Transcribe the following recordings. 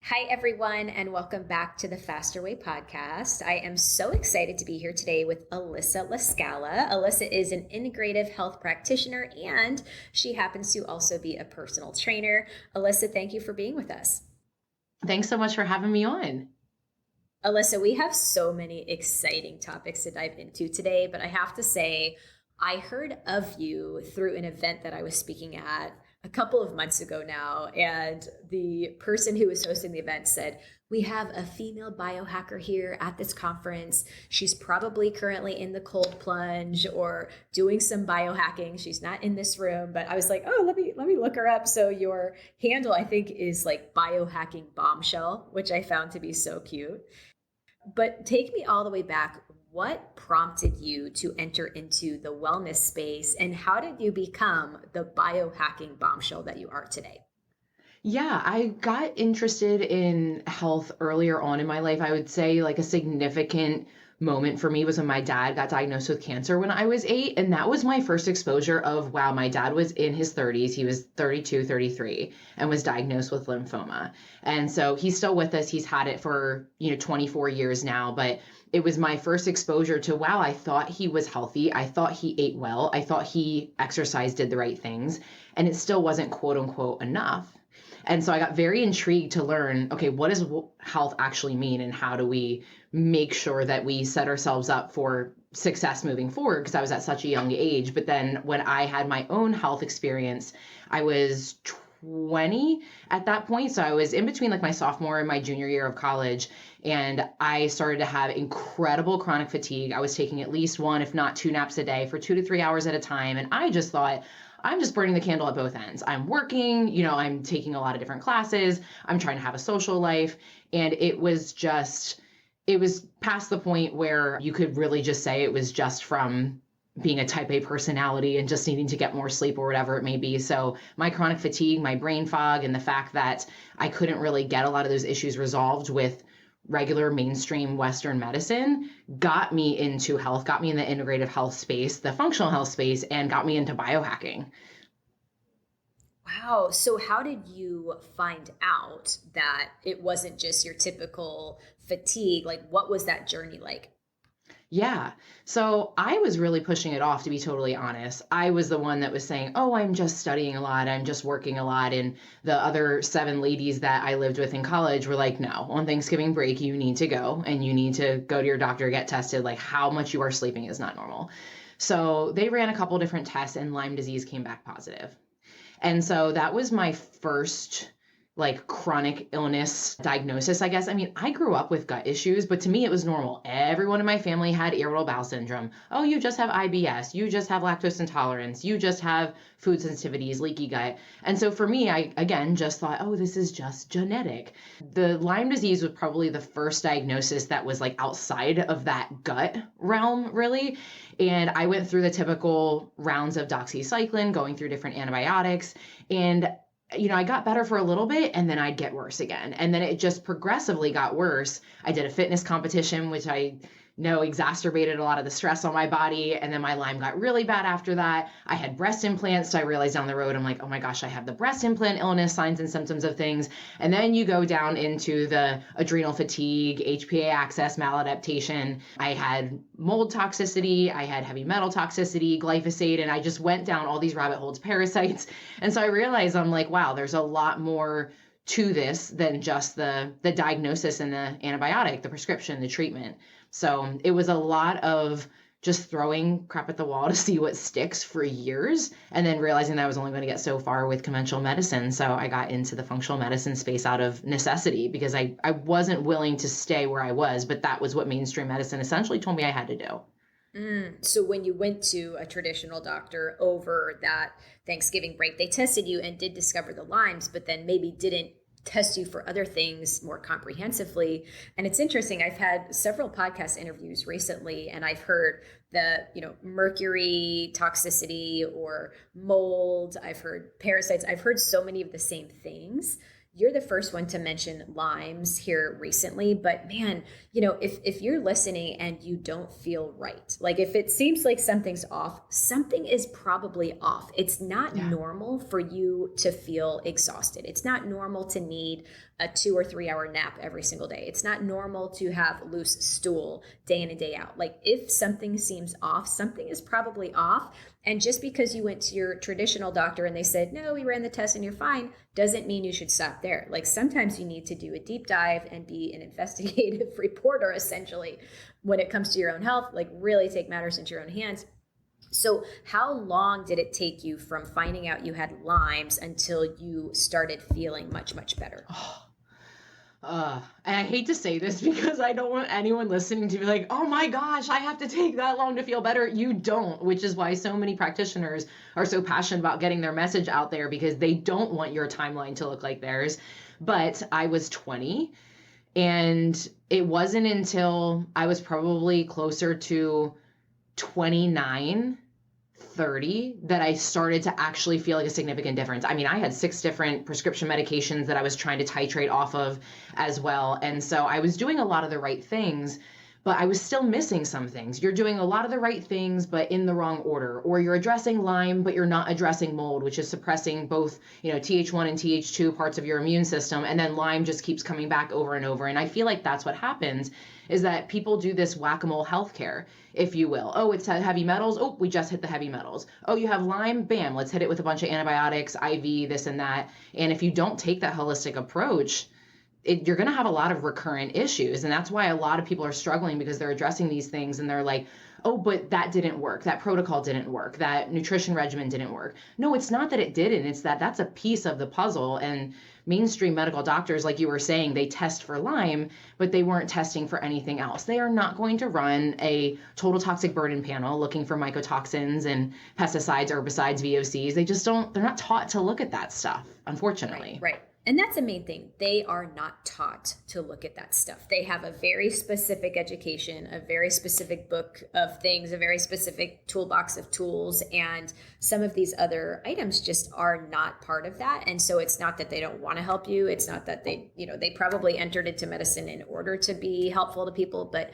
Hi, everyone, and welcome back to the Faster Way podcast. I am so excited to be here today with Allyssa LaScala. Allyssa is an integrative health practitioner, and she happens to also be a personal trainer. Allyssa, thank you for being with us. Thanks so much for having me on. Allyssa, we have so many exciting topics to dive into today, but I have to say, I heard of you through an event that I was speaking at a couple of months ago now. And the person who was hosting the event said, "We have a female biohacker here at this conference. She's probably currently in the cold plunge or doing some biohacking. She's not in this room." But I was like, "Oh, let me look her up." So your handle, I think, is like biohacking bombshell, which I found to be so cute. But take me all the way back. What prompted you to enter into the wellness space, and how did you become the biohacking bombshell that you are today? Yeah, I got interested in health earlier on in my life. I would say like a significant moment for me was when my dad got diagnosed with cancer when I was 8. And that was my first exposure of, wow, my dad was in his 30s. He was 32, 33, and was diagnosed with lymphoma. And so he's still with us. He's had it for, 24 years now. But it was my first exposure to, wow, I thought he was healthy. I thought he ate well. I thought he exercised, did the right things. And it still wasn't quote unquote enough. And so I got very intrigued to learn, okay, what does health actually mean, and how do we make sure that we set ourselves up for success moving forward? Because I was at such a young age. But then when I had my own health experience, I was 20 at that point. So I was in between like my sophomore and my junior year of college. And I started to have incredible chronic fatigue. I was taking at least one, if not two naps a day for 2 to 3 hours at a time. And I just thought, I'm just burning the candle at both ends. I'm working, I'm taking a lot of different classes. I'm trying to have a social life. And it was past the point where you could really just say it was just from being a type A personality and just needing to get more sleep or whatever it may be. So my chronic fatigue, my brain fog, and the fact that I couldn't really get a lot of those issues resolved with regular mainstream Western medicine got me into health, got me in the integrative health space, the functional health space, and got me into biohacking. Wow. So, how did you find out that it wasn't just your typical fatigue? Like, what was that journey like? Yeah. So I was really pushing it off, to be totally honest. I was the one that was saying, oh, I'm just studying a lot. I'm just working a lot. And the other 7 ladies that I lived with in college were like, no, on Thanksgiving break, you need to go and you need to go to your doctor, get tested. Like, how much you are sleeping is not normal. So they ran a couple different tests and Lyme disease came back positive. And so that was my first like chronic illness diagnosis, I guess. I mean, I grew up with gut issues, but to me it was normal. Everyone in my family had irritable bowel syndrome. Oh, you just have IBS. You just have lactose intolerance. You just have food sensitivities, leaky gut. And so for me, I again just thought, oh, this is just genetic. The Lyme disease was probably the first diagnosis that was like outside of that gut realm, really. And I went through the typical rounds of doxycycline, going through different antibiotics. And I got better for a little bit and then I'd get worse again. And then it just progressively got worse. I did a fitness competition, which I know exacerbated a lot of the stress on my body. And then my Lyme got really bad after that. I had breast implants. So I realized down the road, I'm like, oh my gosh, I have the breast implant illness, signs and symptoms of things. And then you go down into the adrenal fatigue, HPA axis maladaptation. I had mold toxicity. I had heavy metal toxicity, glyphosate. And I just went down all these rabbit holes, parasites. And so I realized I'm like, wow, there's a lot more to this than just the diagnosis and the antibiotic, the prescription, the treatment. So it was a lot of just throwing crap at the wall to see what sticks for years, and then realizing that I was only going to get so far with conventional medicine. So I got into the functional medicine space out of necessity because I wasn't willing to stay where I was, but that was what mainstream medicine essentially told me I had to do. So when you went to a traditional doctor over that Thanksgiving break, they tested you and did discover the Lymes, but then maybe didn't test you for other things more comprehensively. And it's interesting. I've had several podcast interviews recently, and I've heard the, mercury toxicity or mold. I've heard parasites. I've heard so many of the same things you're the first one to mention limes here recently, but man, if you're listening and you don't feel right, like if it seems like something's off, something is probably off. It's not normal for you to feel exhausted. It's not normal to need a 2 or 3 hour nap every single day. It's not normal to have loose stool day in and day out. Like if something seems off, something is probably off. And just because you went to your traditional doctor and they said, no, we ran the test and you're fine, doesn't mean you should stop there. Like sometimes you need to do a deep dive and be an investigative reporter, essentially, when it comes to your own health, like really take matters into your own hands. So how long did it take you from finding out you had Lyme's until you started feeling much, much better? And I hate to say this because I don't want anyone listening to be like, oh my gosh, I have to take that long to feel better. You don't, which is why so many practitioners are so passionate about getting their message out there, because they don't want your timeline to look like theirs. But I was 20, and it wasn't until I was probably closer to 29, 30 that I started to actually feel like a significant difference. I mean, I had 6 different prescription medications that I was trying to titrate off of as well. And so I was doing a lot of the right things, but I was still missing some things. You're doing a lot of the right things, but in the wrong order, or you're addressing Lyme, but you're not addressing mold, which is suppressing both, Th1 and Th2 parts of your immune system. And then Lyme just keeps coming back over and over. And I feel like that's what happens, is that people do this whack-a-mole healthcare, if you will. Oh, it's heavy metals. Oh, we just hit the heavy metals. Oh, you have Lyme. Bam, let's hit it with a bunch of antibiotics, IV, this and that. And if you don't take that holistic approach, you're going to have a lot of recurrent issues. And that's why a lot of people are struggling, because they're addressing these things and they're like, oh, but that didn't work. That protocol didn't work. That nutrition regimen didn't work. No, it's not that it didn't. It's that that's a piece of the puzzle. And mainstream medical doctors, like you were saying, they test for Lyme, but they weren't testing for anything else. They are not going to run a total toxic burden panel looking for mycotoxins and pesticides, herbicides, VOCs. They just don't, they're not taught to look at that stuff, unfortunately. Right. And that's the main thing. They are not taught to look at that stuff. They have a very specific education, a very specific book of things, a very specific toolbox of tools. And some of these other items just are not part of that. And so it's not that they don't want to help you. It's not that they probably entered into medicine in order to be helpful to people. But,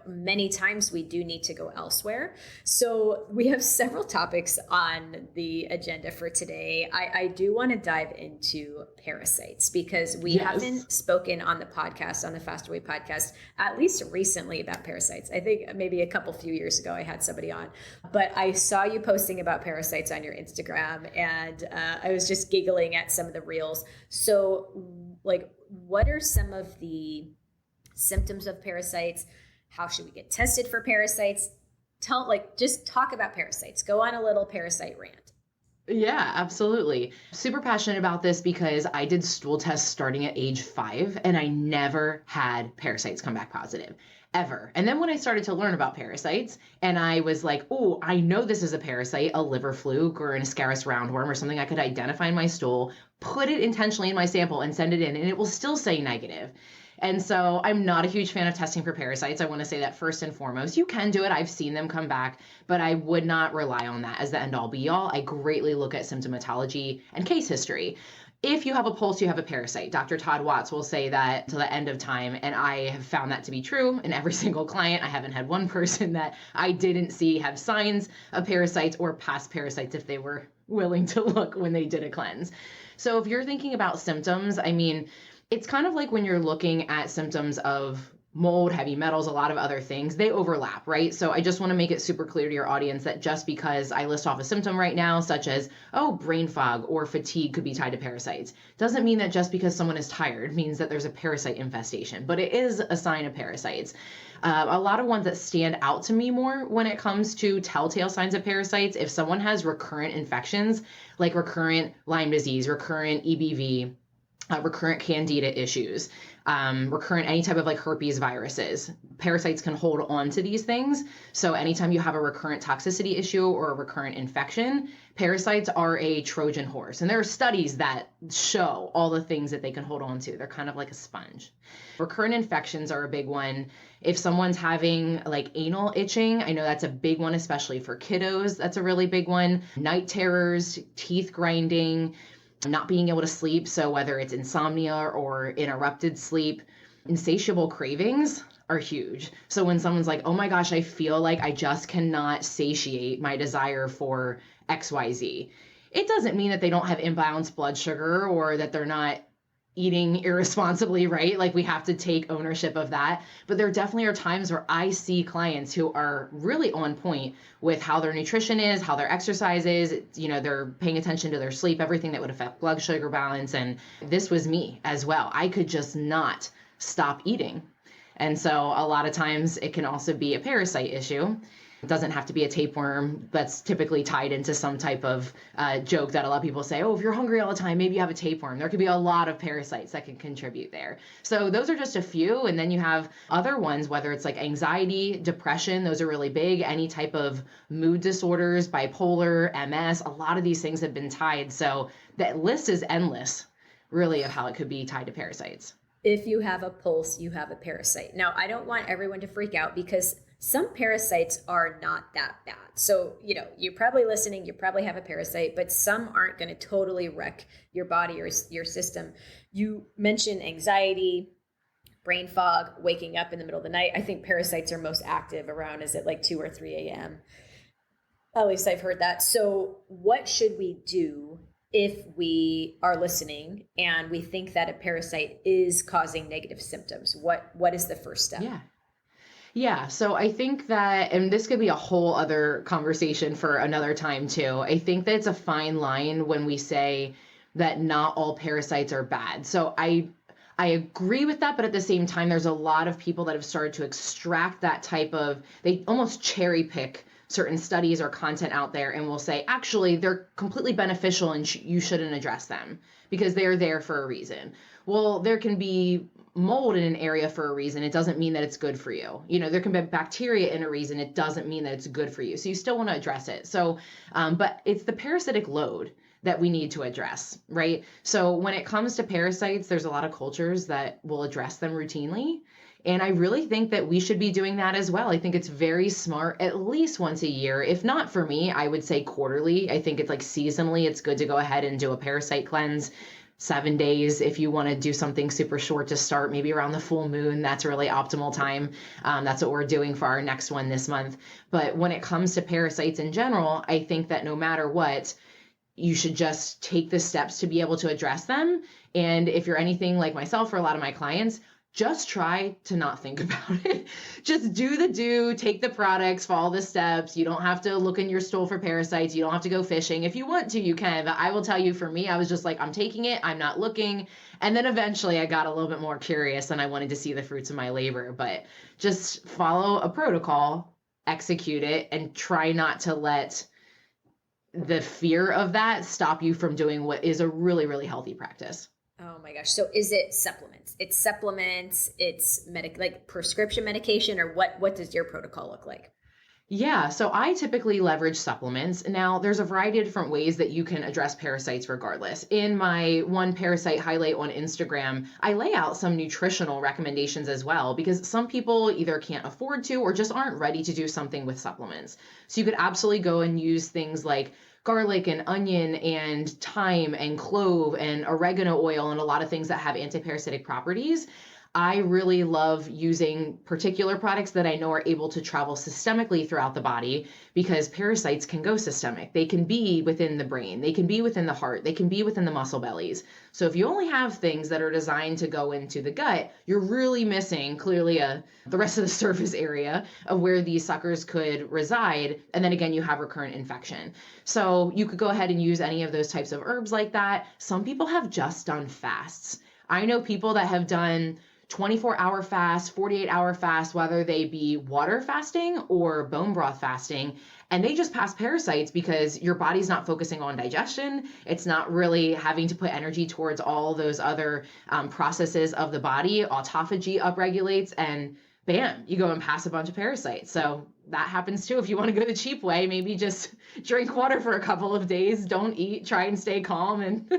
many times we do need to go elsewhere. So we have several topics on the agenda for today. I do want to dive into parasites, because we haven't spoken on the podcast, on the Fast Away podcast, at least recently, about parasites. I think maybe a few years ago I had somebody on, but I saw you posting about parasites on your Instagram, and I was just giggling at some of the reels. So like, what are some of the symptoms of parasites? How should we get tested for parasites? Just talk about parasites. Go on a little parasite rant. Yeah, absolutely. Super passionate about this because I did stool tests starting at age 5, and I never had parasites come back positive, ever. And then when I started to learn about parasites, and I was like, oh, I know this is a parasite, a liver fluke or an Ascaris roundworm or something I could identify in my stool, put it intentionally in my sample and send it in, and it will still say negative. And so I'm not a huge fan of testing for parasites. I want to say that first and foremost. You can do it. I've seen them come back, but I would not rely on that as the end all be all. I greatly look at symptomatology and case history. If you have a pulse, you have a parasite. Dr. Todd Watts will say that till the end of time, and I have found that to be true in every single client. I haven't had one person that I didn't see have signs of parasites or past parasites if they were willing to look when they did a cleanse. So if you're thinking about symptoms, I mean, it's kind of like when you're looking at symptoms of mold, heavy metals, a lot of other things, they overlap, right? So I just want to make it super clear to your audience that just because I list off a symptom right now, such as, brain fog or fatigue could be tied to parasites, doesn't mean that just because someone is tired means that there's a parasite infestation, but it is a sign of parasites. A lot of ones that stand out to me more when it comes to telltale signs of parasites, if someone has recurrent infections, like recurrent Lyme disease, recurrent EBV, recurrent candida issues, recurrent any type of like herpes viruses. Parasites can hold on to these things. So anytime you have a recurrent toxicity issue or a recurrent infection, parasites are a Trojan horse. And there are studies that show all the things that they can hold on to. They're kind of like a sponge. Recurrent infections are a big one. If someone's having like anal itching, I know that's a big one, especially for kiddos. That's a really big one. Night terrors, teeth grinding, not being able to sleep. So whether it's insomnia or interrupted sleep, insatiable cravings are huge. So when someone's like, oh my gosh, I feel like I just cannot satiate my desire for XYZ, it doesn't mean that they don't have imbalanced blood sugar or that they're not eating irresponsibly, right? Like we have to take ownership of that. But there definitely are times where I see clients who are really on point with how their nutrition is, how their exercise is, they're paying attention to their sleep, everything that would affect blood sugar balance. And this was me as well. I could just not stop eating. And so a lot of times it can also be a parasite issue. It doesn't have to be a tapeworm that's typically tied into some type of joke that a lot of people say, oh, if you're hungry all the time, maybe you have a tapeworm. There could be a lot of parasites that can contribute there. So those are just a few. And then you have other ones, whether it's like anxiety, depression, those are really big. Any type of mood disorders, bipolar, MS, a lot of these things have been tied. So that list is endless, really, of how it could be tied to parasites. If you have a pulse, you have a parasite. Now, I don't want everyone to freak out because some parasites are not that bad. So, you're probably listening, you probably have a parasite, but some aren't going to totally wreck your body or your system. You mentioned anxiety, brain fog, waking up in the middle of the night. I think parasites are most active around, is it like 2 or 3 a.m.? At least I've heard that. So what should we do if we are listening and we think that a parasite is causing negative symptoms? What is the first step? Yeah. So I think that, and this could be a whole other conversation for another time too. I think that it's a fine line when we say that not all parasites are bad. So I agree with that, but at the same time, there's a lot of people that have started to extract that type of, they almost cherry pick certain studies or content out there and will say, actually, they're completely beneficial and you shouldn't address them because they're there for a reason. Well, there can be mold in an area for a reason. It doesn't mean that it's good for you. There can be bacteria in a reason. It doesn't mean that it's good for you. So you still want to address it. So, but it's the parasitic load that we need to address, right? So when it comes to parasites, there's a lot of cultures that will address them routinely. And I really think that we should be doing that as well. I think it's very smart, at least once a year. If not for me, I would say quarterly. I think it's like seasonally, it's good to go ahead and do a parasite cleanse. 7 days if you want to do something super short to start, maybe around the full moon. That's a really optimal time. That's what we're doing for our next one this month. But when it comes to parasites in general, I think that no matter what, you should just take the steps to be able to address them. And if you're anything like myself or a lot of my clients, just try to not think about it. Just take the products, follow the steps. You don't have to look in your stool for parasites. You don't have to go fishing. If you want to, you can. But I will tell you, for me, I was just like, I'm taking it. I'm not looking. And then eventually I got a little bit more curious and I wanted to see the fruits of my labor. But just follow a protocol, execute it, and try not to let the fear of that stop you from doing what is a really, really healthy practice. Oh my gosh. So is it supplements? It's supplements, it's like prescription medication, or what does your protocol look like? Yeah, so I typically leverage supplements. Now, there's a variety of different ways that you can address parasites regardless. In my one parasite highlight on Instagram, I lay out some nutritional recommendations as well, because some people either can't afford to or just aren't ready to do something with supplements. So you could absolutely go and use things like garlic and onion and thyme and clove and oregano oil and a lot of things that have antiparasitic properties. I really love using particular products that I know are able to travel systemically throughout the body, because parasites can go systemic. They can be within the brain. They can be within the heart. They can be within the muscle bellies. So if you only have things that are designed to go into the gut, you're really missing clearly the rest of the surface area of where these suckers could reside. And then again, you have recurrent infection. So you could go ahead and use any of those types of herbs like that. Some people have just done fasts. I know people that have done 24-hour fast, 48-hour fast, whether they be water fasting or bone broth fasting, and they just pass parasites because your body's not focusing on digestion. It's not really having to put energy towards all those other processes of the body. Autophagy upregulates, and bam, you go and pass a bunch of parasites. So that happens too. If you want to go the cheap way, maybe just drink water for a couple of days, don't eat, try and stay calm, and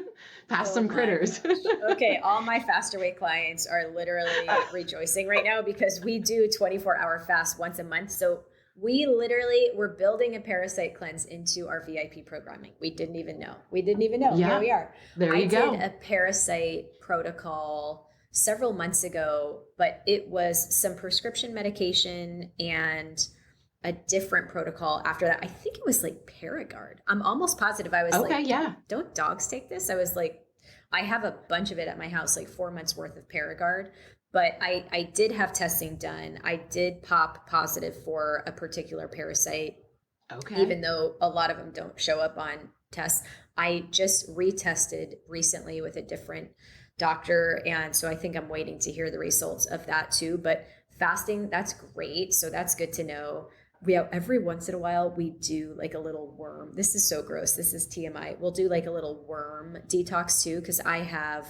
pass some critters. Okay, all my fast away clients are literally rejoicing right now because we do 24-hour fast once a month. So We literally were building a parasite cleanse into our VIP programming. We didn't even know. Here Yeah, we are. there I you did go. a parasite protocol several months ago, but it was some prescription medication and a different protocol after that. I think it was like Paragard. I'm almost positive. I was Okay, like, yeah. don't dogs take this? I was like, I have a bunch of it at my house, like 4 months worth of Paragard. But I did have testing done. I did pop positive for a particular parasite, Okay. even though a lot of them don't show up on tests. I just retested recently with a different doctor. And so I think I'm waiting to hear the results of that too. But fasting, that's great. So that's good to know. We have, every once in a while we do like a little worm. This is so gross. This is TMI. We'll do like a little worm detox too, because I have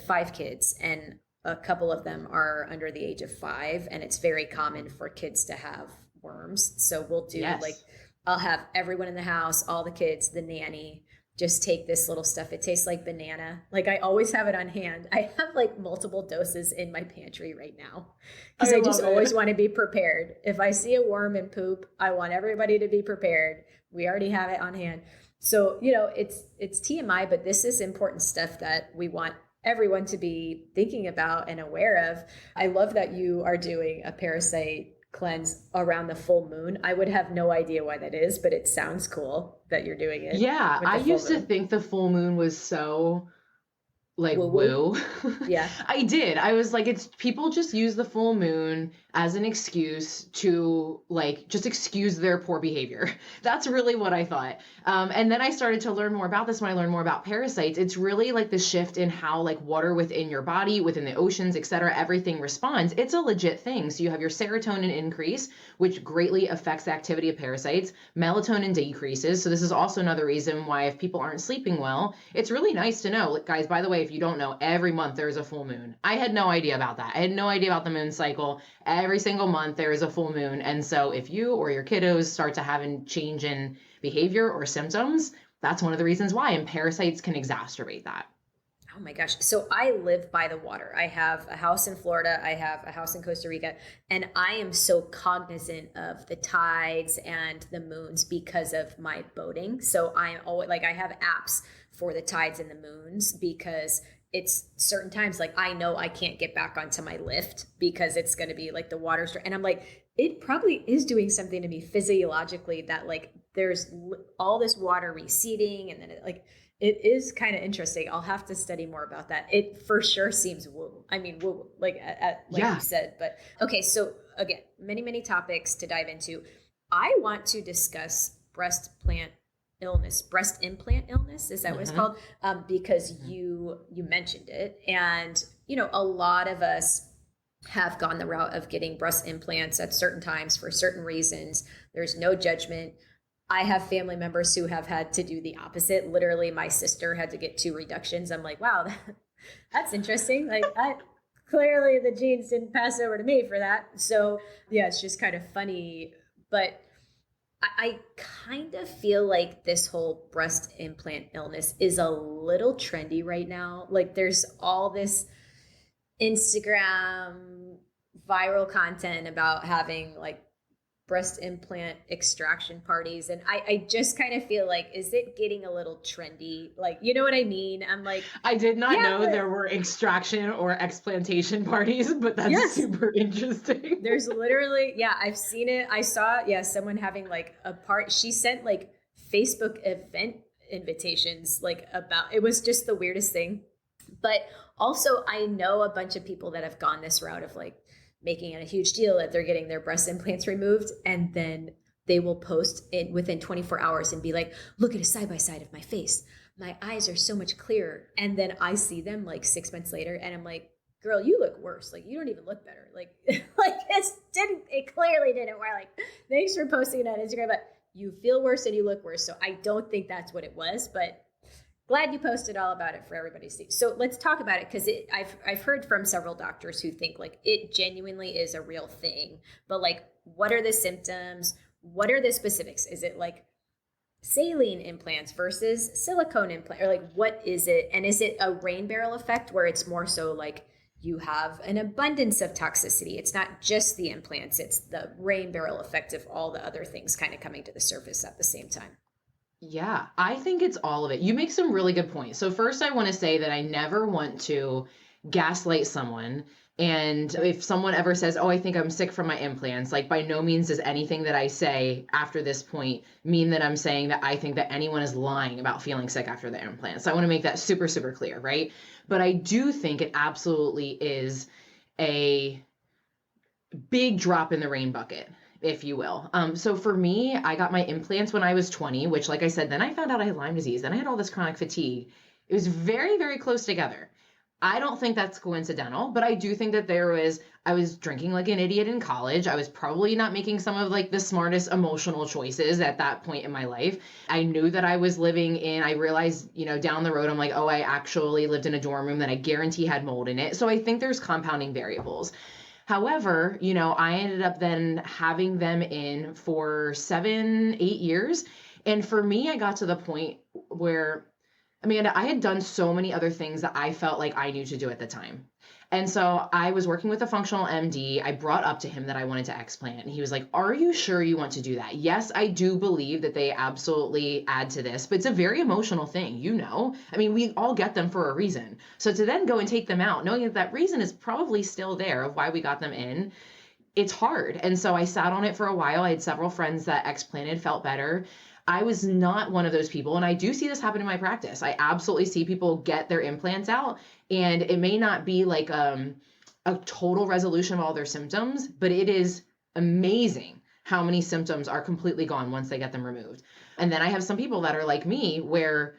5 kids and a couple of them are under the age of 5, and it's very common for kids to have worms. So we'll do like, Yes. I'll have everyone in the house, all the kids, the nanny, just take this little stuff. It tastes like banana. Like I always have it on hand. I have like multiple doses in my pantry right now because I I just love always it. want to be prepared. If I see a worm and poop, I want everybody to be prepared. We already have it on hand. So, it's TMI, but this is important stuff that we want everyone to be thinking about and aware of. I love that you are doing a parasite cleanse around the full moon. I would have no idea why that is, but it sounds cool that you're doing it Yeah, with I the full used to moon. think the full moon was so like Woo woo. woo. Yeah. I did. I was like, it's people just use the full moon as an excuse to like just excuse their poor behavior. That's really what I thought. And then I started to learn more about this when I learned more about parasites. It's really like the shift in how like water within your body, within the oceans, etc., everything responds. It's a legit thing. So you have your serotonin increase, which greatly affects the activity of parasites. Melatonin decreases. So this is also another reason why if people aren't sleeping well, it's really nice to know. Like, guys, by the way, if you don't know, every month there is a full moon. I had no idea about that. I had no idea about the moon cycle. Every single month there is a full moon. And so if you or your kiddos start to have a change in behavior or symptoms, that's one of the reasons why. And parasites can exacerbate that. Oh my gosh. So I live by the water. I have a house in Florida. I have a house in Costa Rica. And I am so cognizant of the tides and the moons because of my boating. So I'm always like, I have apps for the tides and the moons because it's certain times like I know I can't get back onto my lift because it's going to be like the water. And I'm like, it probably is doing something to me physiologically that like there's all this water receding and then it is kind of interesting. I'll have to study more about that. It for sure seems woo. I mean, woo, like you Yeah. said. But okay, so again, many topics to dive into. I want to discuss breast implant illness. Is that what it's Mm-hmm. called? Because Mm-hmm. you mentioned it, and a lot of us have gone the route of getting breast implants at certain times for certain reasons. There's no judgment. I have family members who have had to do the opposite. Literally, my sister had to get 2 reductions. I'm like, wow, that's interesting. Like, clearly the genes didn't pass over to me for that. So, yeah, it's just kind of funny. But I kind of feel like this whole breast implant illness is a little trendy right now. Like, there's all this Instagram viral content about having like breast implant extraction parties. And I just kind of feel like, is it getting a little trendy? Like, you know what I mean? I'm like, I did not yeah, know there but were extraction or explantation parties, but that's yes, super interesting. there's literally, yeah, I've seen it. I saw, yeah, someone having like a part, she sent like Facebook event invitations, like about, it was just the weirdest thing. But also, I know a bunch of people that have gone this route of like making it a huge deal that they're getting their breast implants removed. And then they will post it within 24 hours and be like, look at a side by side of my face. My eyes are so much clearer. And then I see them like 6 months later and I'm like, girl, you look worse. Like, you don't even look better. Like, like it clearly didn't work. Like, thanks for posting it on Instagram, but you feel worse and you look worse. So I don't think that's what it was, but glad you posted all about it for everybody to see. So let's talk about it because I've heard from several doctors who think like it genuinely is a real thing. But like, what are the symptoms? What are the specifics? Is it like saline implants versus silicone implant, or like what is it? And is it a rain barrel effect where it's more so like you have an abundance of toxicity. It's not just the implants, it's the rain barrel effect of all the other things kind of coming to the surface at the same time. Yeah, I think it's all of it. You make some really good points. So first I want to say that I never want to gaslight someone. And if someone ever says, "Oh, I think I'm sick from my implants," like by no means does anything that I say after this point mean that I'm saying that I think that anyone is lying about feeling sick after the implants. So I want to make that super, super clear, right? But I do think it absolutely is a big drop in the rain bucket, if you will. So for me, I got my implants when I was 20, which, like I said, then I found out I had Lyme disease. Then I had all this chronic fatigue. It was very, very close together. I don't think that's coincidental, but I do think that I was drinking like an idiot in college. I was probably not making some of like the smartest emotional choices at that point in my life. I knew that I realized, down the road, I'm like, oh, I actually lived in a dorm room that I guarantee had mold in it. So I think there's compounding variables. However, I ended up then having them in for 7, 8 years. And for me, I got to the point where, Amanda, I had done so many other things that I felt like I knew to do at the time. And so I was working with a functional MD. I brought up to him that I wanted to explant. And he was like, "Are you sure you want to do that?" Yes, I do believe that they absolutely add to this, but it's a very emotional thing. We all get them for a reason. So to then go and take them out, knowing that that reason is probably still there of why we got them in, it's hard. And so I sat on it for a while. I had several friends that explanted, felt better. I was not one of those people. And I do see this happen in my practice. I absolutely see people get their implants out, and it may not be like a total resolution of all their symptoms, but it is amazing how many symptoms are completely gone once they get them removed. And then I have some people that are like me, where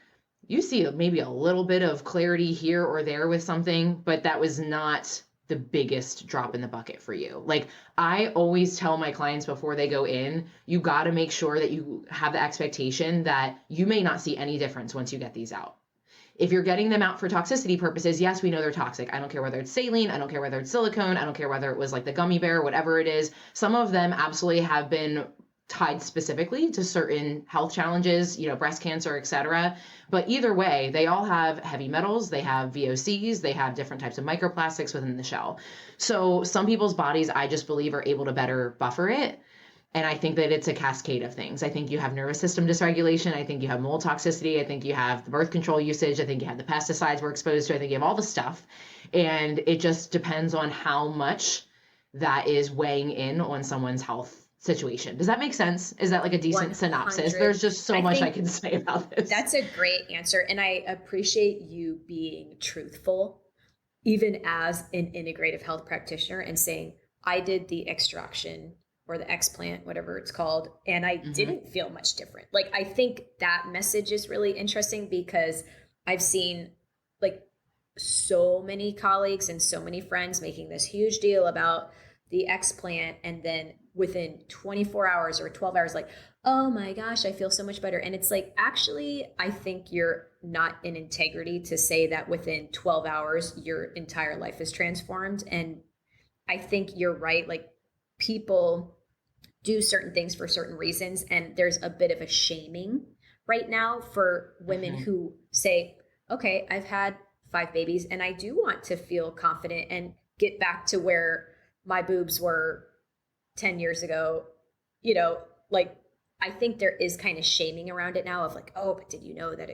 you see maybe a little bit of clarity here or there with something, but that was not the biggest drop in the bucket for you. Like I always tell my clients before they go in, you got to make sure that you have the expectation that you may not see any difference once you get these out. If you're getting them out for toxicity purposes, yes, we know they're toxic. I don't care whether it's saline. I don't care whether it's silicone. I don't care whether it was like the gummy bear, whatever it is. Some of them absolutely have been tied specifically to certain health challenges, breast cancer, et cetera. But either way, they all have heavy metals, they have VOCs, they have different types of microplastics within the shell. So some people's bodies, I just believe, are able to better buffer it. And I think that it's a cascade of things. I think you have nervous system dysregulation. I think you have mold toxicity. I think you have the birth control usage. I think you have the pesticides we're exposed to. I think you have all the stuff. And it just depends on how much that is weighing in on someone's health situation. Does that make sense? Is that like a decent 100. synopsis? There's just so much I can say about this. That's a great answer. And I appreciate you being truthful, even as an integrative health practitioner, and saying, I did the extraction or the explant, whatever it's called, and I didn't feel much different. Like, I think that message is really interesting because I've seen like so many colleagues and so many friends making this huge deal about the explant, and then within 24 hours or 12 hours, like, oh my gosh, I feel so much better. And it's like, actually, I think you're not in integrity to say that within 12 hours, your entire life is transformed. And I think you're right. Like, people do certain things for certain reasons. And there's a bit of a shaming right now for women who say, okay, I've had 5 babies and I do want to feel confident and get back to where my boobs were 10 years ago. Like, I think there is kind of shaming around it now of like, oh, but did you know that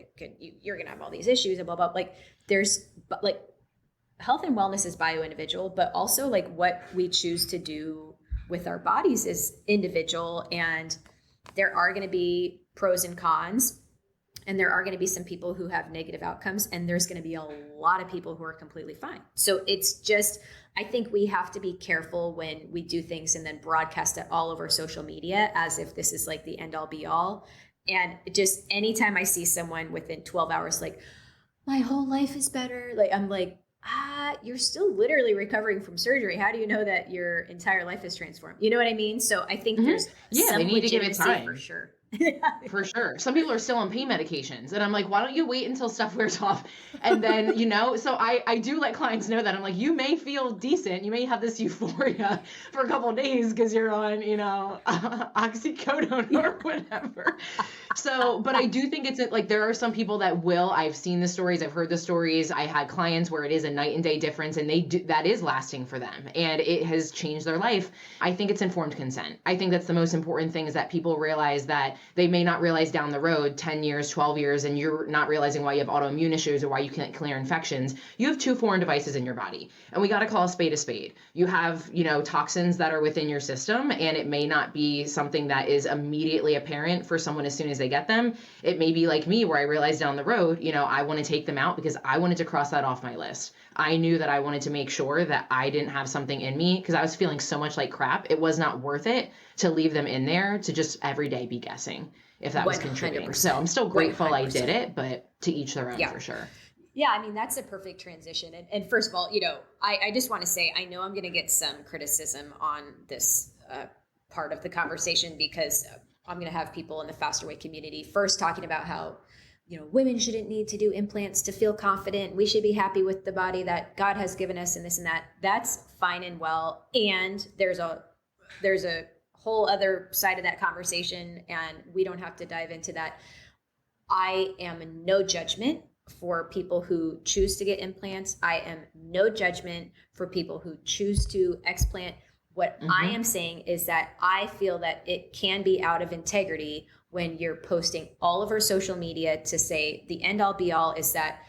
you're going to have all these issues and blah, blah. Like, but like, health and wellness is bio-individual, but also like what we choose to do with our bodies is individual. And there are going to be pros and cons, and there are going to be some people who have negative outcomes, and there's going to be a lot of people who are completely fine. So it's just, I think we have to be careful when we do things and then broadcast it all over social media as if this is like the end all be all. And just anytime I see someone within 12 hours, like, my whole life is better, like, I'm like, you're still literally recovering from surgery. How do you know that your entire life is transformed? You know what I mean? So I think there's they need to give it time for sure. For sure. Some people are still on pain medications. And I'm like, why don't you wait until stuff wears off? And then, so I do let clients know that. I'm like, you may feel decent. You may have this euphoria for a couple of days because you're on, oxycodone or whatever. So, but I do think it's like there are some people that will. I've seen the stories. I've heard the stories. I had clients where it is a night and day difference, and that is lasting for them. And it has changed their life. I think it's informed consent. I think that's the most important thing, is that people realize that they may not realize down the road, 10 years, 12 years, and you're not realizing why you have autoimmune issues or why you can't clear infections. You have two foreign devices in your body, and we got to call a spade a spade. You have, toxins that are within your system, and it may not be something that is immediately apparent for someone as soon as they get them. It may be like me, where I realized down the road, I want to take them out because I wanted to cross that off my list. I knew that I wanted to make sure that I didn't have something in me because I was feeling so much like crap. It was not worth it to leave them in there to just every day be guessing if that was contributing. So I'm still grateful 100%. I did it, but to each their own, for sure. Yeah, I mean, that's a perfect transition. And first of all, I just want to say, I know I'm going to get some criticism on this part of the conversation because I'm going to have people in the Faster Way community first talking about how, women shouldn't need to do implants to feel confident. We should be happy with the body that God has given us and this and that. That's fine and well. And there's a whole other side of that conversation, and we don't have to dive into that. I am no judgment for people who choose to get implants. I am no judgment for people who choose to explant. What I am saying is that I feel that it can be out of integrity when you're posting all over social media to say the end all be all is that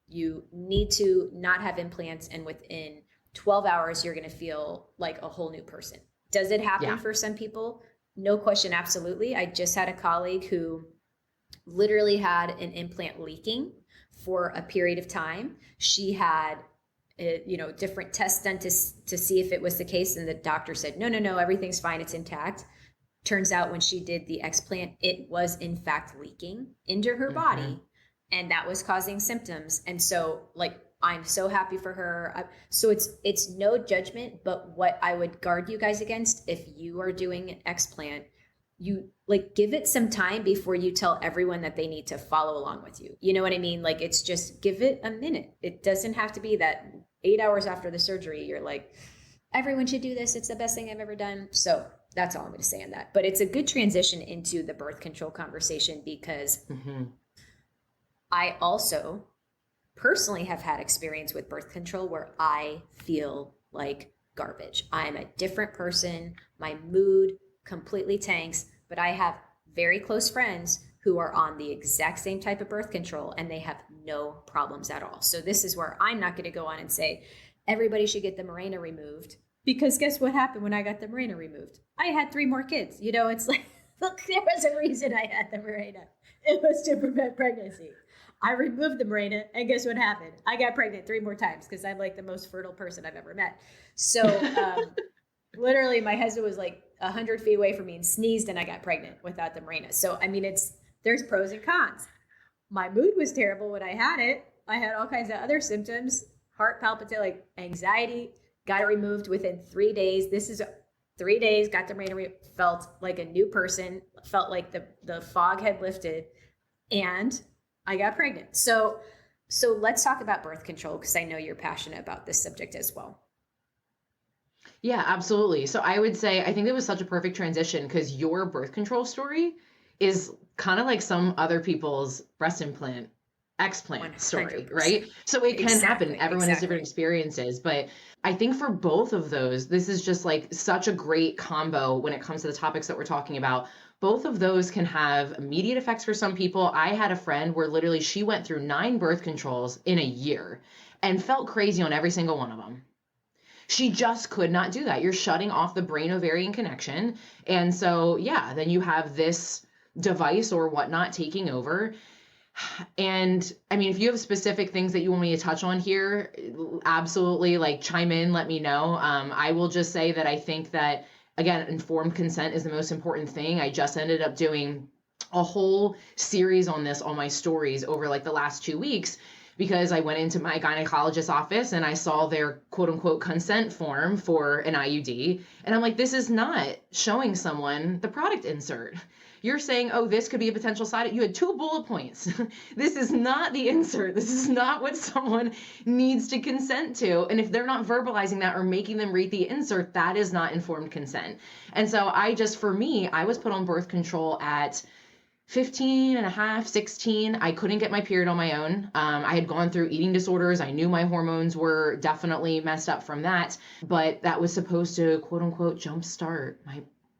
you need to not have implants, and within 12 hours, you're going to feel like a whole new person. Does it happen for some people? No question, absolutely. I just had a colleague who literally had an implant leaking for a period of time. She had different tests done to see if it was the case, and the doctor said, no, everything's fine, it's intact. Turns out when she did the explant, it was in fact leaking into her body, and that was causing symptoms. And so, I'm so happy for her. So it's no judgment, but what I would guard you guys against, if you are doing an explant, you give it some time before you tell everyone that they need to follow along with you. You know what I mean? It's just give it a minute. It doesn't have to be that 8 hours after the surgery, you're like, everyone should do this. It's the best thing I've ever done. So that's all I'm going to say on that. But it's a good transition into the birth control conversation because I also personally have had experience with birth control where I feel like garbage. I'm a different person. My mood completely tanks, but I have very close friends who are on the exact same type of birth control and they have no problems at all. So this is where I'm not going to go on and say everybody should get the Mirena removed, because guess what happened when I got the Mirena removed? I had 3 more kids. It's like, look, there was a reason I had the Mirena. It was to prevent pregnancy. I removed the Mirena, and guess what happened? I got pregnant 3 more times because I'm like the most fertile person I've ever met. So literally my husband was like 100 feet away from me and sneezed, and I got pregnant without the Mirena. So, I mean, there's pros and cons. My mood was terrible when I had it. I had all kinds of other symptoms, heart palpitation, like anxiety, got it removed within 3 days. This is 3 days, got the Mirena, felt like a new person, felt like the fog had lifted, and I got pregnant. So let's talk about birth control, because I know you're passionate about this subject as well. Yeah, absolutely. So I would say, I think that was such a perfect transition, because your birth control story is kind of like some other people's breast implant, explant 100%. Story, right? So it can happen. Everyone has different experiences, but I think for both of those, this is just like such a great combo when it comes to the topics that we're talking about. Both of those can have immediate effects for some people. I had a friend where literally she went through 9 birth controls in a year and felt crazy on every single one of them. She just could not do that. You're shutting off the brain ovarian connection. And so, yeah, then you have this device or whatnot taking over. And I mean, if you have specific things that you want me to touch on here, absolutely, like chime in, let me know. I will just say that I think that, again, informed consent is the most important thing. I just ended up doing a whole series on this on my stories over like the last 2 weeks, because I went into my gynecologist's office and I saw their quote unquote consent form for an IUD. And I'm like, this is not showing someone the product insert. You're saying, oh, this could be a potential side. You had 2 bullet points. This is not the insert. This is not what someone needs to consent to. And if they're not verbalizing that or making them read the insert, that is not informed consent. And so for me, I was put on birth control at 15 and a half, 16. I couldn't get my period on my own. I had gone through eating disorders. I knew my hormones were definitely messed up from that, but that was supposed to quote unquote jumpstart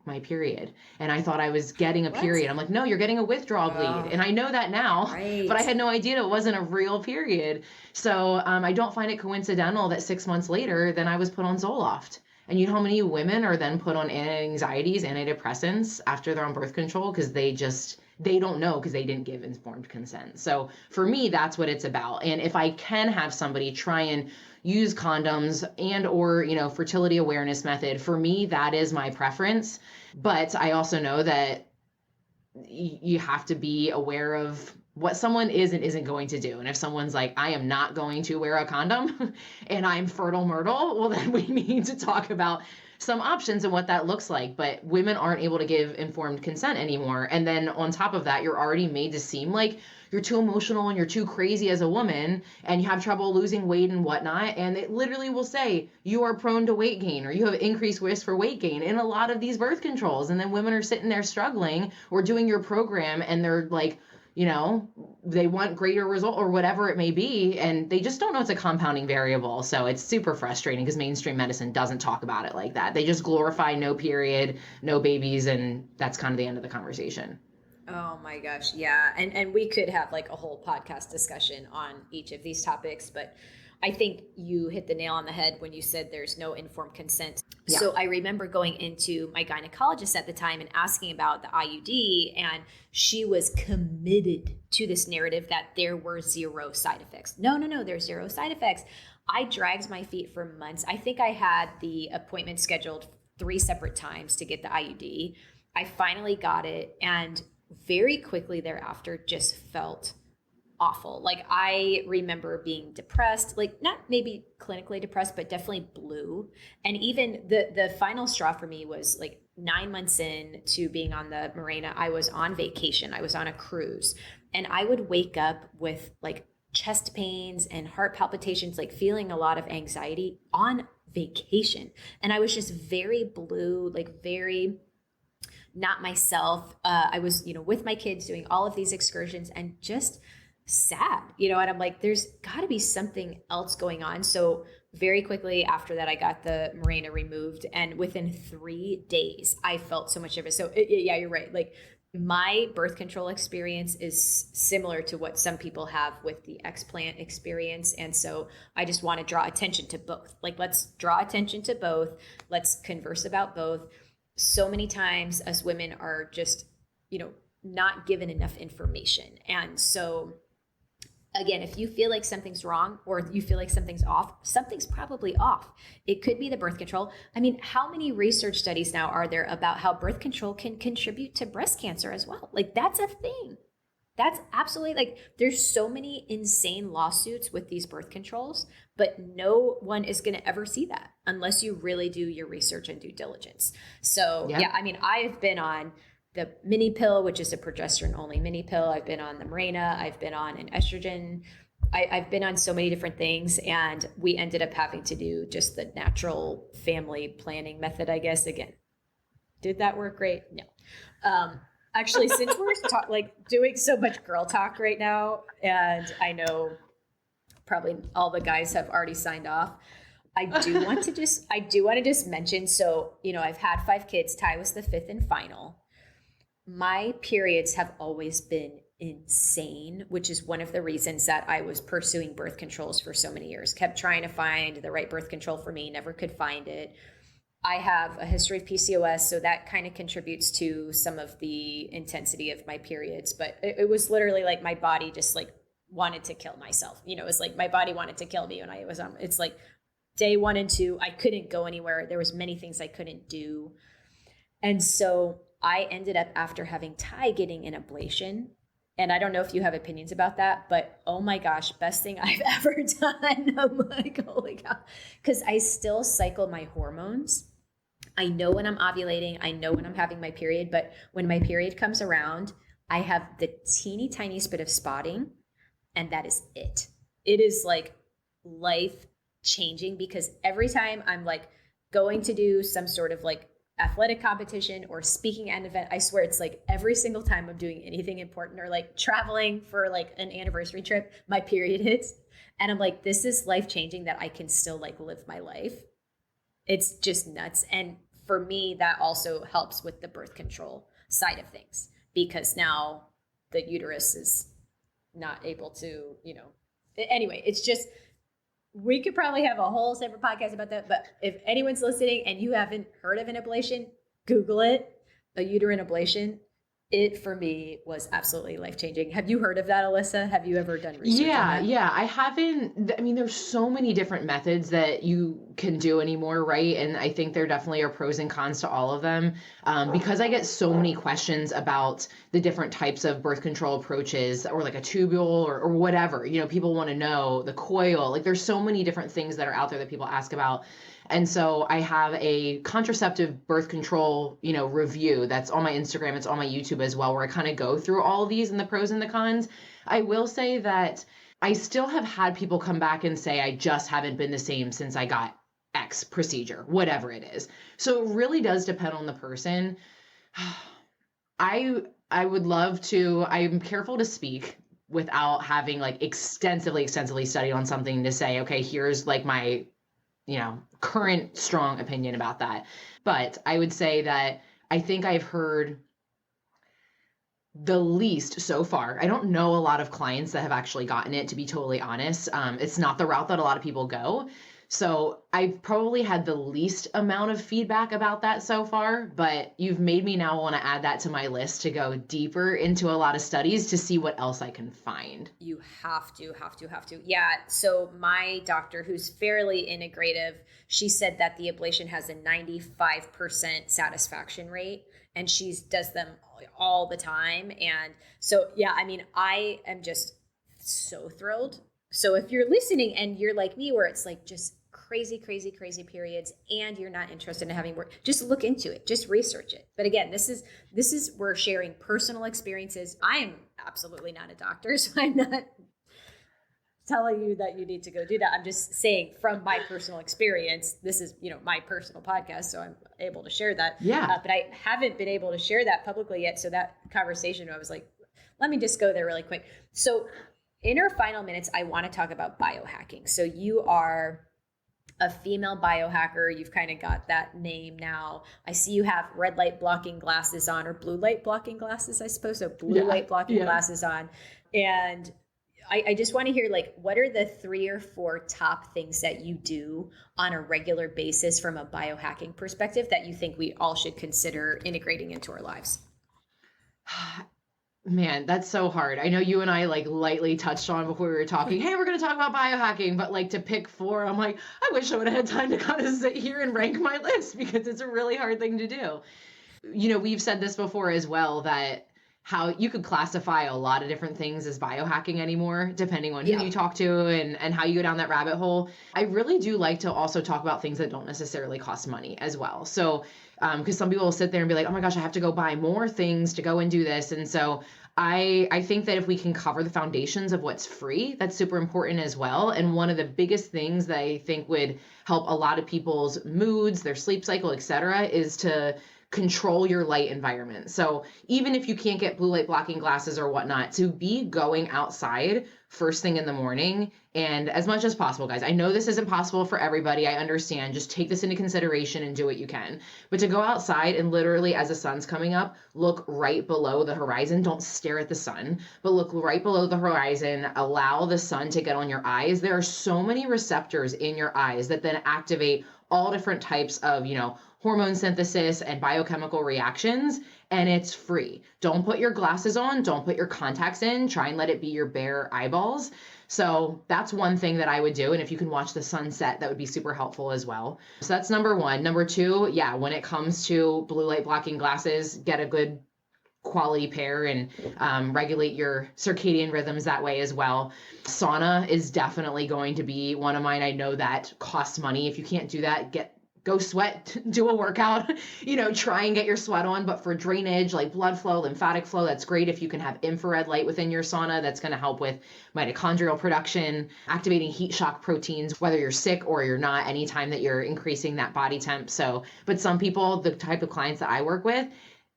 my period. And I thought I was getting a period. I'm like, no, you're getting a withdrawal bleed. And I know that now, but I had no idea it wasn't a real period. So I don't find it coincidental that 6 months later, then I was put on Zoloft. And you know how many women are then put on anxieties, antidepressants after they're on birth control because they don't know because they didn't give informed consent. So for me, that's what it's about. And if I can have somebody try and use condoms or, fertility awareness method, for me, that is my preference. But I also know that you have to be aware of what someone is and isn't going to do. And if someone's like, I am not going to wear a condom and I'm fertile myrtle, well, then we need to talk about some options and what that looks like. But women aren't able to give informed consent anymore. And then on top of that, you're already made to seem like you're too emotional and you're too crazy as a woman and you have trouble losing weight and whatnot. And it literally will say you are prone to weight gain or you have increased risk for weight gain in a lot of these birth controls. And then women are sitting there struggling or doing your program and they're like, they want greater result or whatever it may be. And they just don't know it's a compounding variable. So it's super frustrating because mainstream medicine doesn't talk about it like that. They just glorify no period, no babies. And that's kind of the end of the conversation. Oh my gosh. Yeah. And we could have like a whole podcast discussion on each of these topics, but I think you hit the nail on the head when you said there's no informed consent. Yeah. So I remember going into my gynecologist at the time and asking about the IUD, and she was committed to this narrative that there were 0 side effects. No, there's 0 side effects. I dragged my feet for months. I think I had the appointment scheduled 3 separate times to get the IUD. I finally got it, and very quickly thereafter just felt awful. Like I remember being depressed, like not maybe clinically depressed, but definitely blue. And even the final straw for me was like 9 months in to being on the Marina. I was on vacation. I was on a cruise, and I would wake up with like chest pains and heart palpitations, like feeling a lot of anxiety on vacation. And I was just very blue, like very not myself. I was, with my kids doing all of these excursions and just sad, and I'm like, there's got to be something else going on. So very quickly after that, I got the Mirena removed, and within 3 days, I felt so much of it. So yeah, you're right. Like my birth control experience is similar to what some people have with the explant experience. And so I just want to draw attention to both. Like, let's draw attention to both. Let's converse about both. So many times us women are just, not given enough information. And so again, if you feel like something's wrong or you feel like something's off, something's probably off. It could be the birth control. I mean, how many research studies now are there about how birth control can contribute to breast cancer as well? Like that's a thing. That's absolutely, like, there's so many insane lawsuits with these birth controls, but no one is going to ever see that unless you really do your research and due diligence. So yeah, I mean, I've been on the mini pill, which is a progesterone only mini pill. I've been on the Mirena. I've been on an estrogen. I've been on so many different things, and we ended up having to do just the natural family planning method, I guess. Again, did that work great? No. Actually, since we're doing so much girl talk right now, and I know probably all the guys have already signed off, I do want to just mention, so, I've had 5 kids. Ty was the 5th and final. My periods have always been insane, which is one of the reasons that I was pursuing birth controls for so many years. Kept trying to find the right birth control for me, never could find it. I have a history of PCOS, so that kind of contributes to some of the intensity of my periods. But it was literally like my body just like wanted to kill myself. It was like my body wanted to kill me when I was on. It's like day 1 and 2, I couldn't go anywhere. There was many things I couldn't do. And so I ended up, after having Ty getting an ablation, And I don't know if you have opinions about that, but oh my gosh, best thing I've ever done. I'm like, holy cow. Because I still cycle my hormones. I know when I'm ovulating, I know when I'm having my period, but when my period comes around, I have the teeny tiny bit of spotting, and that is it. It is like life changing, because every time I'm like going to do some sort of like athletic competition or speaking at an event, I swear it's like every single time I'm doing anything important or like traveling for like an anniversary trip, my period hits. And I'm like, this is life changing that I can still like live my life. It's just nuts. And for me, that also helps with the birth control side of things, because now the uterus is not able to, anyway, it's just, we could probably have a whole separate podcast about that. But if anyone's listening and you haven't heard of an ablation, Google it, a uterine ablation. It, for me, was absolutely life-changing. Have you heard of that, Allyssa? Have you ever done research on that? Yeah, I haven't. I mean, there's so many different methods that you can do anymore, right? And I think there definitely are pros and cons to all of them. Because I get so many questions about the different types of birth control approaches, or like a tubule or whatever. People want to know the coil. Like, there's so many different things that are out there that people ask about. And so I have a contraceptive birth control, review that's on my Instagram. It's on my YouTube as well, where I kind of go through all of these and the pros and the cons. I will say that I still have had people come back and say, I just haven't been the same since I got X procedure, whatever it is. So it really does depend on the person. I would love to, I'm careful to speak without having like extensively studied on something to say, okay, here's like my current strong opinion about that. But I would say that I think I've heard the least so far. I don't know a lot of clients that have actually gotten it, to be totally honest. It's not the route that a lot of people go. So I've probably had the least amount of feedback about that so far, but you've made me now want to add that to my list to go deeper into a lot of studies to see what else I can find. You have to. Yeah. So my doctor, who's fairly integrative, she said that the ablation has a 95% satisfaction rate, and she does them all the time. And so, yeah, I mean, I am just so thrilled. So if you're listening and you're like me, where it's like just crazy periods and you're not interested in having work, just look into it, just research it. But again, this is we're sharing personal experiences. I am absolutely not a doctor, so I'm not telling you that you need to go do that. I'm just saying from my personal experience, this is, my personal podcast, so I'm able to share that. Yeah. But I haven't been able to share that publicly yet. So that conversation, I was like, let me just go there really quick. So in our final minutes, I want to talk about biohacking. So you are a female biohacker. You've kind of got that name now. I see you have red light blocking glasses on, or blue light blocking glasses, I suppose. So blue light blocking glasses on. And I just want to hear, like, what are the 3 or 4 top things that you do on a regular basis from a biohacking perspective that you think we all should consider integrating into our lives? Man, that's so hard. I know you and I like lightly touched on before we were talking, hey, we're going to talk about biohacking, but like to pick 4, I'm like, I wish I would have had time to kind of sit here and rank my list, because it's a really hard thing to do. We've said this before as well, that how you could classify a lot of different things as biohacking anymore, depending on who you talk to and how you go down that rabbit hole. I really do like to also talk about things that don't necessarily cost money as well. So, because some people will sit there and be like, oh my gosh, I have to go buy more things to go and do this. And so I think that if we can cover the foundations of what's free, that's super important as well. And one of the biggest things that I think would help a lot of people's moods, their sleep cycle, et cetera, is to control your light environment. So even if you can't get blue light blocking glasses or whatnot, to be going outside first thing in the morning, and as much as possible, guys. I know this isn't possible for everybody. I understand. Just take this into consideration and do what you can. But to go outside and literally, as the sun's coming up, look right below the horizon. Don't stare at the sun, but look right below the horizon. Allow the sun to get on your eyes. There are so many receptors in your eyes that then activate all different types of, hormone synthesis and biochemical reactions, and it's free. Don't put your glasses on, don't put your contacts in, try and let it be your bare eyeballs. So that's one thing that I would do. And if you can watch the sunset, that would be super helpful as well. So that's number 1. Number 2, when it comes to blue light blocking glasses, get a good quality pair and regulate your circadian rhythms that way as well. Sauna is definitely going to be one of mine. I know that costs money. If you can't do that, go sweat, do a workout, try and get your sweat on. But for drainage, like blood flow, lymphatic flow, that's great. If you can have infrared light within your sauna, that's going to help with mitochondrial production, activating heat shock proteins, whether you're sick or you're not, anytime that you're increasing that body temp. So, but some people, the type of clients that I work with,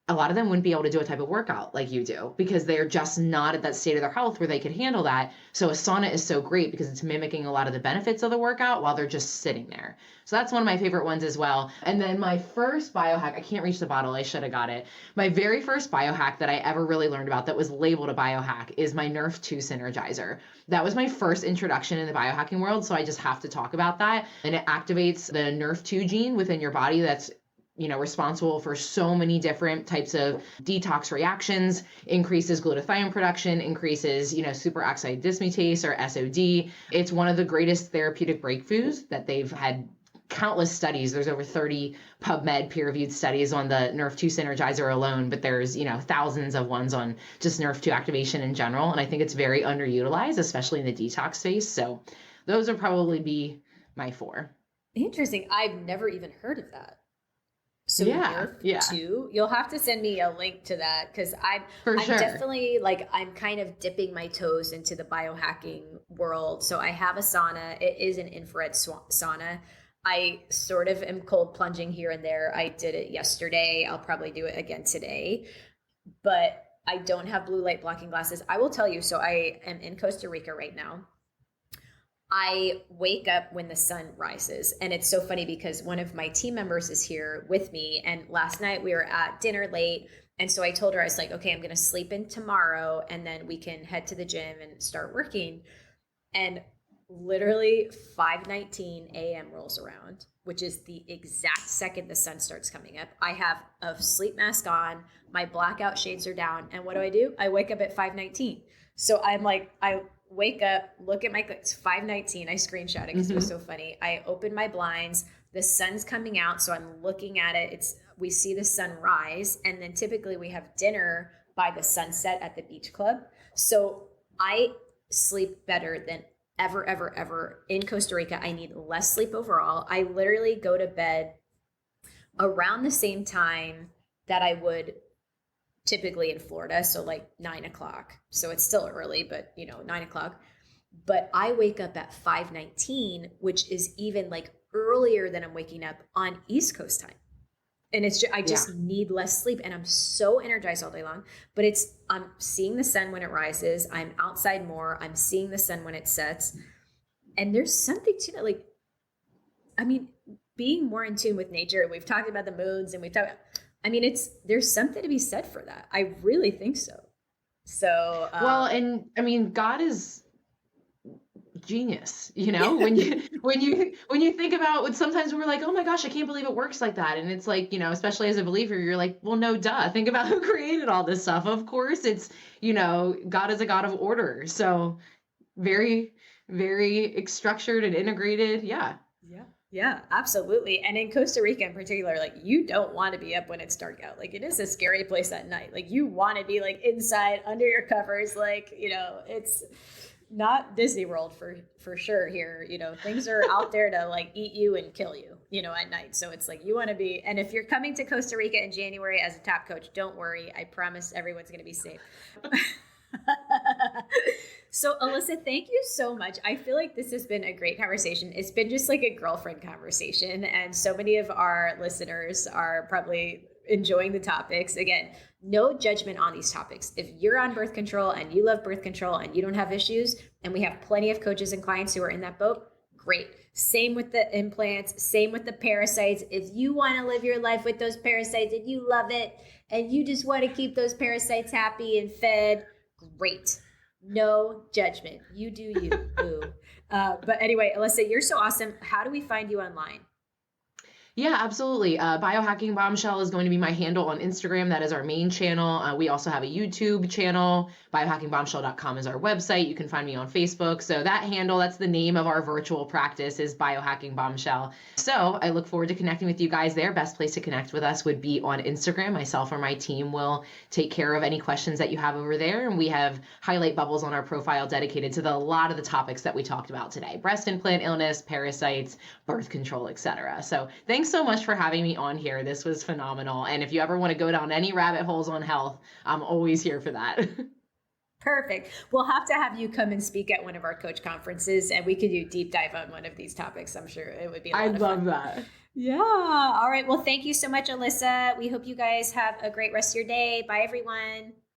a lot of them wouldn't be able to do a type of workout like you do because they're just not at that state of their health where they could handle that. So a sauna is so great because it's mimicking a lot of the benefits of the workout while they're just sitting there. So that's one of my favorite ones as well. And then my first biohack, I can't reach the bottle, I should have got it. My very first biohack that I ever really learned about that was labeled a biohack is my Nerf 2 Synergizer. That was my first introduction in the biohacking world, so I just have to talk about that. And it activates the Nerf 2 gene within your body that's responsible for so many different types of detox reactions, increases glutathione production, increases, superoxide dismutase or SOD. It's one of the greatest therapeutic breakthroughs that they've had countless studies. There's over 30 PubMed peer-reviewed studies on the Nerf 2 Synergizer alone, but there's, thousands of ones on just Nerf 2 activation in general. And I think it's very underutilized, especially in the detox space. So those would probably be my 4. Interesting. I've never even heard of that. So Nerf 2, you'll have to send me a link to that because I'm definitely I'm kind of dipping my toes into the biohacking world. So I have a sauna. It is an infrared sauna. I sort of am cold plunging here and there. I did it yesterday. I'll probably do it again today, but I don't have blue light blocking glasses. I will tell you. So I am in Costa Rica right now. I wake up when the sun rises. And it's so funny because one of my team members is here with me. And last night we were at dinner late. And so I told her, I was like, okay, I'm going to sleep in tomorrow and then we can head to the gym and start working. And literally 5:19 a.m. rolls around, which is the exact second the sun starts coming up. I have a sleep mask on, my blackout shades are down. And what do? I wake up at 5:19. So I'm like, I wake up, look at it's 5:19. I screenshot it because it was so funny. I open my blinds, the sun's coming out. So I'm looking at it. We see the sun rise. And then typically we have dinner by the sunset at the beach club. So I sleep better than ever in Costa Rica. I need less sleep overall. I literally go to bed around the same time that I would typically in Florida. So 9 o'clock. So it's still early, but 9 o'clock. But I wake up at 5:19, which is even earlier than I'm waking up on East Coast time. And it's just, I just need less sleep and I'm so energized all day long, but I'm seeing the sun when it rises. I'm outside more. I'm seeing the sun when it sets. And there's something to that. Being more in tune with nature. We've talked about the moons and there's something to be said for that. I really think so. So, God is genius, when you think about sometimes we're like, oh my gosh, I can't believe it works like that. And it's especially as a believer, you're like, well, no, duh. Think about who created all this stuff. Of course it's, God is a God of order. So very, very structured and integrated. Yeah. Yeah, absolutely. And in Costa Rica in particular, you don't want to be up when it's dark out. It is a scary place at night. You want to be inside under your covers. It's not Disney World for sure here. Things are out there to eat you and kill you, at night. So it's you want to be, and if you're coming to Costa Rica in January as a top coach, don't worry. I promise everyone's going to be safe. So Allyssa, thank you so much. I feel like this has been a great conversation. It's been just a girlfriend conversation. And so many of our listeners are probably enjoying the topics. Again, no judgment on these topics. If you're on birth control and you love birth control and you don't have issues, and we have plenty of coaches and clients who are in that boat, great. Same with the implants, same with the parasites. If you want to live your life with those parasites and you love it and you just want to keep those parasites happy and fed, great. No judgment. You do you. Boo. But anyway, Allyssa, you're so awesome. How do we find you online? Yeah, absolutely. Biohacking Bombshell is going to be my handle on Instagram. That is our main channel. We also have a YouTube channel. Biohackingbombshell.com is our website. You can find me on Facebook. So that handle, that's the name of our virtual practice, is Biohacking Bombshell. So I look forward to connecting with you guys there. Best place to connect with us would be on Instagram. Myself or my team will take care of any questions that you have over there. And we have highlight bubbles on our profile dedicated to a lot of the topics that we talked about today: breast implant illness, parasites, birth control, etc. So thanks so much for having me on here. This was phenomenal. And if you ever want to go down any rabbit holes on health, I'm always here for that. Perfect. We'll have to have you come and speak at one of our coach conferences, and we could do deep dive on one of these topics. I'm sure it would be a lot of fun. I'd love that. Yeah. All right. Well, thank you so much, Allyssa. We hope you guys have a great rest of your day. Bye, everyone.